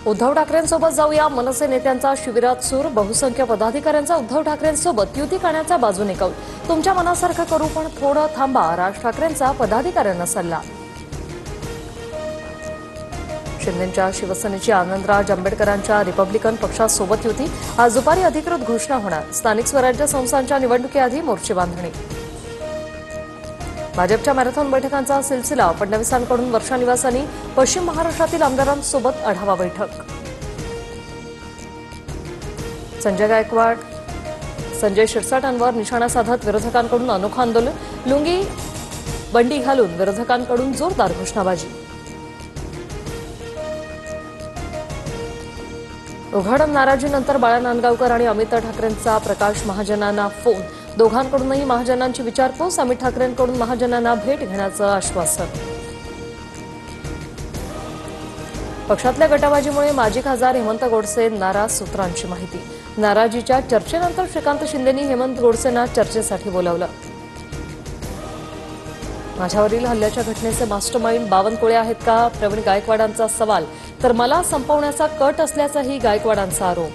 उद्धव ठाकरेंसोबत जाऊया, मनसे नेत्यांचा शिबिरात सूर. बहुसंख्य पदाधिकाऱ्यांचा उद्धव ठाकरेंसोबत युती करण्याच्या बाजूने कौल. तुमच्या मनासारखं करू, पण थोडं थांबा, राज ठाकरेंचा पदाधिकाऱ्यांना सल्ला. शिंदेंच्या शिवसेनेची आनंदराज आंबेडकरांच्या रिपब्लिकन पक्षासोबत युती. आज दुपारी अधिकृत घोषणा होणार. स्थानिक स्वराज्य संस्थांच्या निवडणुकीआधी मोर्चे बांधणी. भाजपच्या मॅरेथॉन बैठकांचा सिलसिला. फडणवीसांकडून वर्षा निवासांनी पश्चिम महाराष्ट्रातील आमदारांसोबत आढावा बैठक. संजय गायकवाड, संजय शिरसाटांवर निशाणा साधत विरोधकांकडून अनोखं आंदोलन. लुंगी बंडी घालून विरोधकांकडून जोरदार घोषणाबाजी. उघड नाराजीनंतर बाळा नांदगावकर आणि अमित ठाकरेंचा प्रकाश महाजनांना फोन. दोघांकडूनही महाजनांची विचारपूस. अमित ठाकरेंकडून महाजनांना भेट घेण्याचं आश्वासन. पक्षातल्या गटाबाजीमुळे माजी खासदार हेमंत गोडसे नाराज, सूत्रांची माहिती. नाराजीच्या चर्चेनंतर श्रीकांत शिंदेंनी हेमंत गोडसेंना चर्चेसाठी बोलावलं. माझ्यावरील हल्ल्याच्या घटनेचे मास्टरमाइंड बावनकुळे आहेत का? प्रवीण गायकवाडांचा सवाल. तर मला संपवण्याचा कट असल्याचाही गायकवाडांचा आरोप.